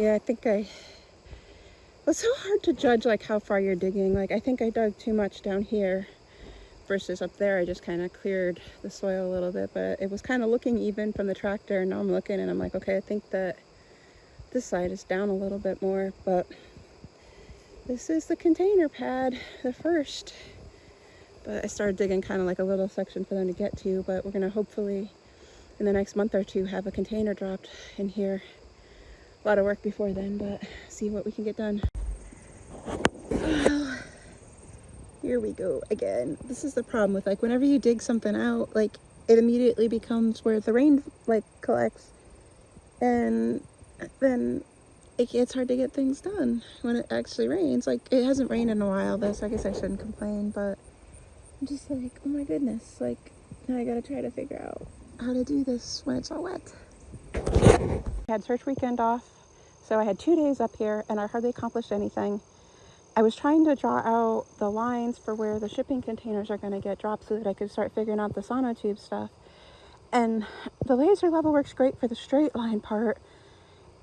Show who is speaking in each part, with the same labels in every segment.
Speaker 1: Yeah, I think it's so hard to judge like how far you're digging. Like I think I dug too much down here versus up there. I just kind of cleared the soil a little bit, but it was kind of looking even from the tractor, and now I'm looking and I'm like, okay, I think that this side is down a little bit more, but this is the container pad, the first. But I started digging kind of like a little section for them to get to, but we're gonna hopefully in the next month or two have a container dropped in here. A lot of work before then, but see what we can get done. Well, here we go again. This is the problem with like whenever you dig something out, like it immediately becomes where the rain like collects, and then it's hard to get things done when it actually rains. Like it hasn't rained in a while though, so I guess I shouldn't complain, but I'm just like, oh my goodness, like now I gotta try to figure out how to do this when it's all wet. I had church weekend off, so I had 2 days up here and I hardly accomplished anything. I was trying to draw out the lines for where the shipping containers are going to get dropped so that I could start figuring out the sonotube stuff. And the laser level works great for the straight line part.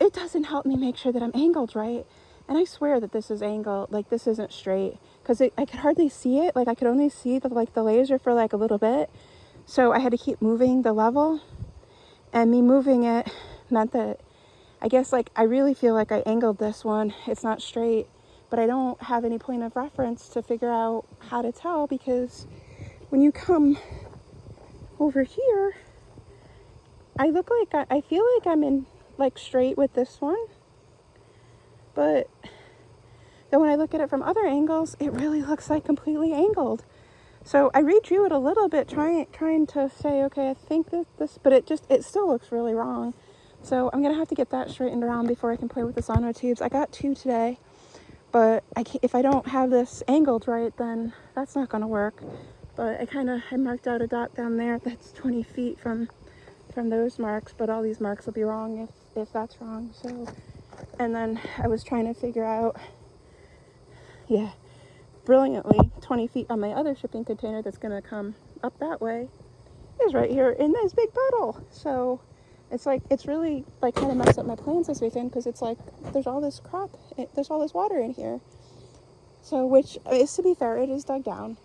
Speaker 1: It doesn't help me make sure that I'm angled right. And I swear that this is angled, like this isn't straight, because I could hardly see it. Like I could only see the laser for like a little bit. So I had to keep moving the level, and me moving it meant that I guess like I really feel like I angled this one. It's not straight, but I don't have any point of reference to figure out how to tell, because when you come over here, I look like I feel like I'm in like straight with this one, but then when I look at it from other angles, it really looks like completely angled. So I redrew it a little bit, trying to say, okay, I think this, but it still looks really wrong. So I'm gonna have to get that straightened around before I can play with the sonotubes. I got 2 today, but if I don't have this angled right, then that's not gonna work. But I marked out a dot down there that's 20 feet from those marks, but all these marks will be wrong if that's wrong. So, and then I was trying to figure out, yeah, brilliantly, 20 feet on my other shipping container that's gonna come up that way is right here in this big puddle. So it's like, it's really like kind of messed up my plans this weekend, because it's like there's all this crap, there's all this water in here. So, which is, to be fair, it is dug down,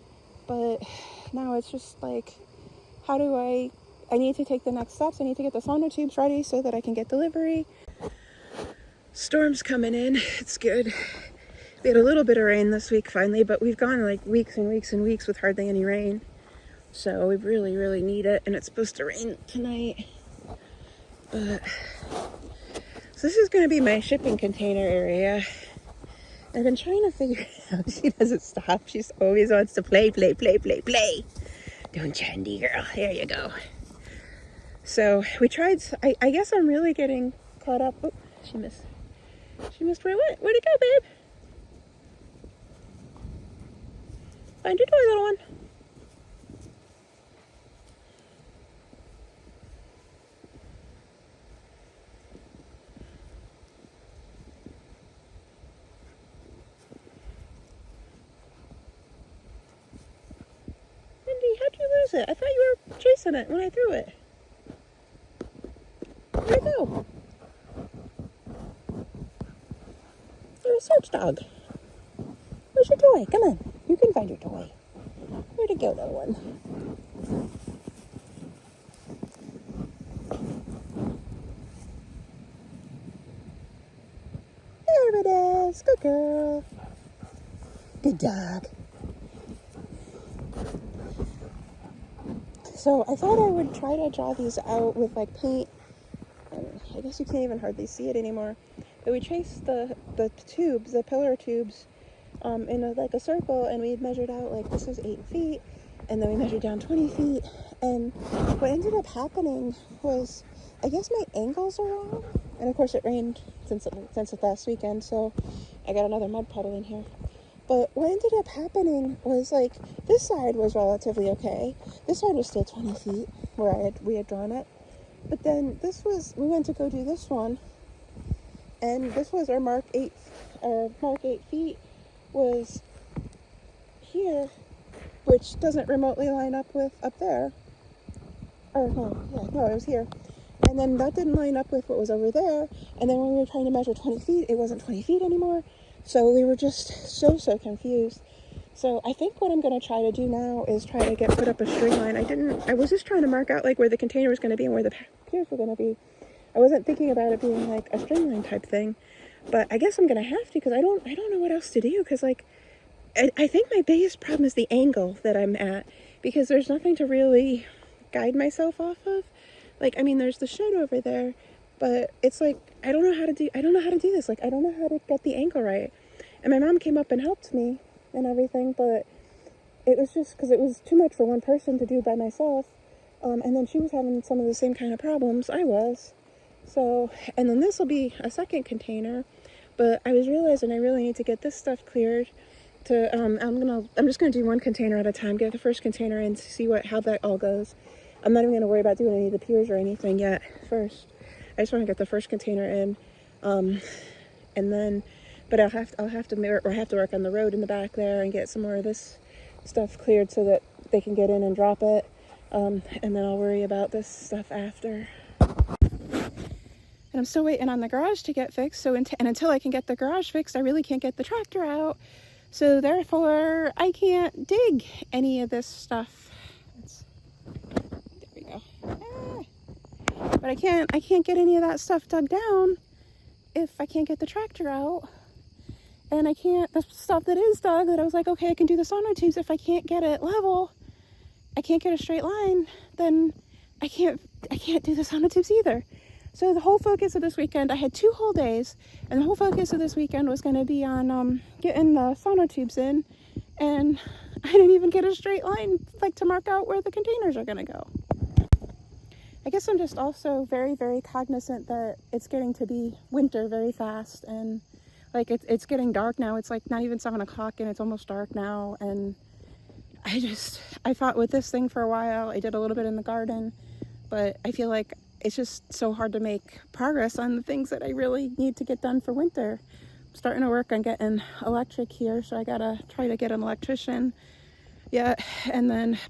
Speaker 1: but now it's just like, how do I need to take the next steps. I need to get the sonotubes ready so that I can get delivery. Storm's coming in. It's good. We had a little bit of rain this week finally, but we've gone like weeks and weeks and weeks with hardly any rain. So we really, really need it, and it's supposed to rain tonight. But so this is going to be my shipping container area. I've been trying to figure it out. She doesn't stop. She always wants to play. Don't you, Andy girl? There you go. So we tried. I guess I'm really getting caught up. Oh, she missed where it went. Where'd it go, babe? Find your toy, little one. Andy, how'd you lose it? I thought you were chasing it when I threw it. Where'd it go? You're a search dog. Where's your toy? Come on. You can find your toy. Where'd it go, little one? There it is. Good girl. Good dog. So I thought I would try to draw these out with like paint. And I guess you can't even hardly see it anymore. But we traced the tubes, the pillar tubes, in like a circle, and we had measured out like this is 8 feet, and then we measured down 20 feet. And what ended up happening was, I guess my angles are wrong. And of course it rained since it last weekend, so I got another mud puddle in here. But what ended up happening was like this side was relatively okay. This side was still 20 feet where we had drawn it. But then we went to go do this one, and this was our mark 8 feet was here, which doesn't remotely line up with up there. Or no, it was here. And then that didn't line up with what was over there. And then when we were trying to measure 20 feet, it wasn't 20 feet anymore. So we were just so confused. So I think what I'm going to try to do now is try to put up a string line. I was just trying to mark out like where the container was going to be and where the piers were going to be. I wasn't thinking about it being like a string line type thing. But I guess I'm going to have to, because I don't know what else to do. Because like, I think my biggest problem is the angle that I'm at, because there's nothing to really guide myself off of. Like, I mean, there's the shed over there, but it's like, I don't know how to do this. Like, I don't know how to get the angle right. And my mom came up and helped me and everything, but it was just because it was too much for one person to do by myself. And then she was having some of the same kind of problems I was. So, and then this will be a second container, but I was realizing I really need to get this stuff cleared to, I'm just gonna do one container at a time, get the first container in to see how that all goes. I'm not even gonna worry about doing any of the piers or anything yet first. I just want to get the first container in, and then, but I'll have to work on the road in the back there and get some more of this stuff cleared so that they can get in and drop it, and then I'll worry about this stuff after. And I'm still waiting on the garage to get fixed. So and until I can get the garage fixed, I really can't get the tractor out. So therefore, I can't dig any of this stuff. There we go. But I can't get any of that stuff dug down if I can't get the tractor out. And I can't, the stuff that is dug, that I was like, okay, I can do the sonotubes. If I can't get it level, I can't get a straight line, then I can't do the sonotubes either. So the whole focus of this weekend, I had 2 whole days, and the whole focus of this weekend was going to be on getting the sonotubes in, and I didn't even get a straight line, like, to mark out where the containers are going to go. I guess I'm just also very, very cognizant that it's getting to be winter very fast, and like it's getting dark now. It's like not even 7 o'clock and it's almost dark now, and I fought with this thing for a while. I did a little bit in the garden, but I feel like it's just so hard to make progress on the things that I really need to get done for winter. I'm starting to work on getting electric here, so I gotta try to get an electrician. Yeah,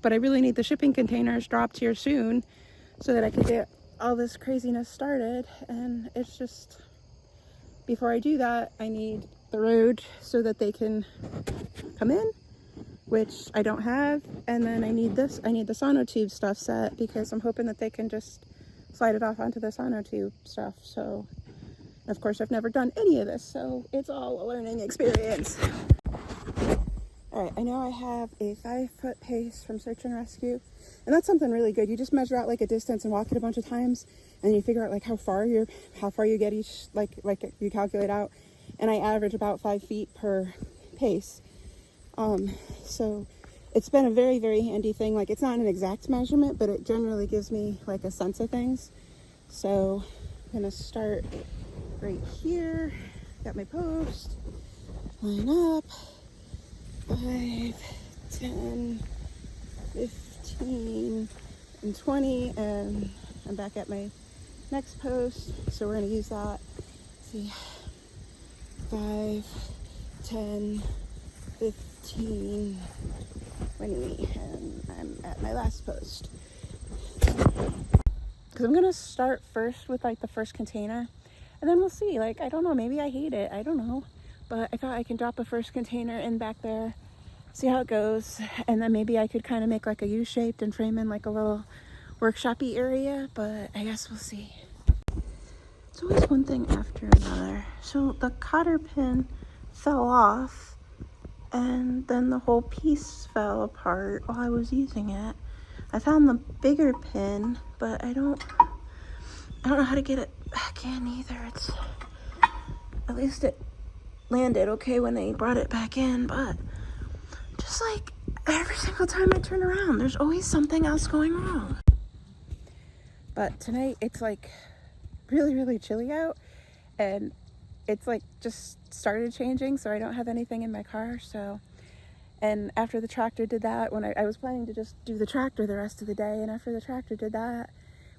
Speaker 1: but I really need the shipping containers dropped here soon so that I can get all this craziness started. And it's just, before I do that, I need the road so that they can come in, which I don't have. And then I need the sonotube stuff set, because I'm hoping that they can just slide it off onto the sonotube stuff. So, of course, I've never done any of this, so it's all a learning experience. All right, I know I have a 5-foot pace from search and rescue, and that's something really good. You just measure out like a distance and walk it a bunch of times, and you figure out like how far you get each, like you calculate out. And I average about 5 feet per pace. So it's been a very, very handy thing. Like, it's not an exact measurement, but it generally gives me like a sense of things. So I'm gonna start right here. Got my post, line up, 5, 10, 15, and 20, and I'm back at my next post, so we're going to use that. Let's see, 5, 10, 15, 20, and I'm at my last post. Because I'm going to start first with like the first container, and then we'll see. Like, I don't know, maybe I hate it, I don't know. But I thought I can drop the first container in back there, see how it goes, and then maybe I could kind of make like a U-shaped and frame in like a little workshop-y area, but I guess we'll see. It's always one thing after another. So the cotter pin fell off, and then the whole piece fell apart while I was using it. I found the bigger pin, but I don't know how to get it back in either. At least it landed okay when they brought it back in, but just like every single time I turn around, there's always something else going wrong. But tonight it's like really, really chilly out, and it's like just started changing, so I don't have anything in my car. So, and after the tractor did that, when I was planning to just do the tractor the rest of the day, and after the tractor did that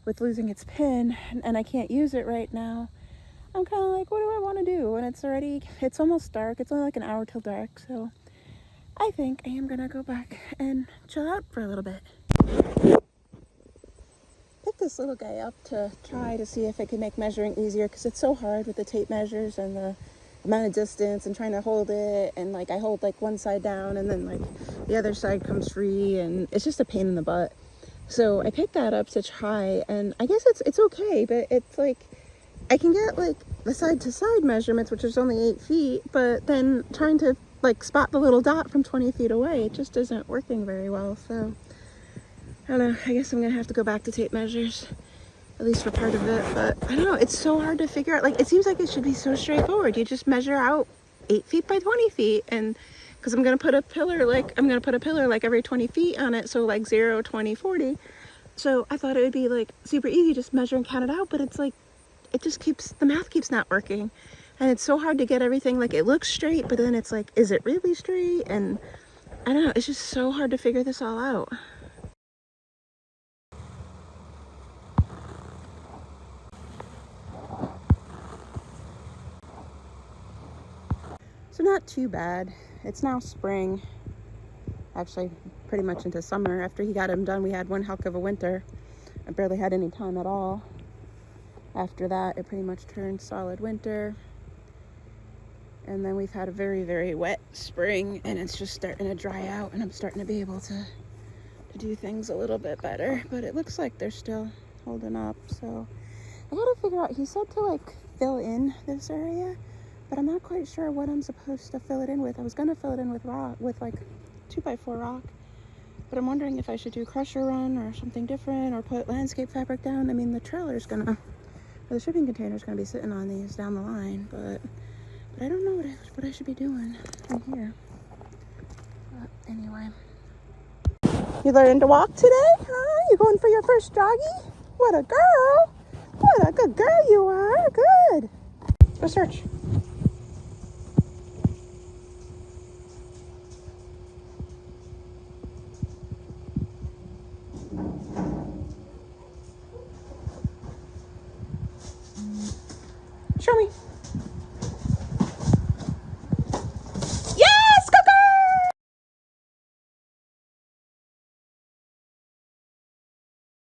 Speaker 1: with losing its pin, and I can't use it right now, I'm kind of like, what do I want to do? And it's almost dark. It's only like an hour till dark. So I think I am going to go back and chill out for a little bit. Picked this little guy up to try to see if it can make measuring easier, because it's so hard with the tape measures and the amount of distance and trying to hold it, and like I hold like one side down and then like the other side comes free, and it's just a pain in the butt. So I picked that up to try, and I guess it's okay, but it's like I can get like the side to side measurements, which is only 8 feet, but then trying to like spot the little dot from 20 feet away, it just isn't working very well. So I don't know, I guess I'm gonna have to go back to tape measures, at least for part of it. But I don't know, it's so hard to figure out. Like, it seems like it should be so straightforward. You just measure out 8 feet by 20 feet, and because I'm gonna put a pillar like every 20 feet on it, so like 0, 20, 40. So I thought it would be like super easy, just measure and count it out, but it's like the math keeps not working, and it's so hard to get everything, like it looks straight, but then it's like, is it really straight? And I don't know, it's just so hard to figure this all out. So not too bad. It's now spring, actually pretty much into summer. After he got him done, we had one heck of a winter. I barely had any time at all. After that, it pretty much turned solid winter. And then we've had a very, very wet spring, and it's just starting to dry out, and I'm starting to be able to do things a little bit better. But it looks like they're still holding up. So I gotta figure out, he said to like fill in this area, but I'm not quite sure what I'm supposed to fill it in with. I was gonna fill it in with rock, with like 2x4 rock, but I'm wondering if I should do crusher run or something different, or put landscape fabric down. I mean, the trailer's gonna, or the shipping container's gonna be sitting on these down the line, but I don't know what I should be doing in here. But anyway. You learning to walk today, huh? You going for your first joggy? What a girl! What a good girl you are. Good. Go search. Show me.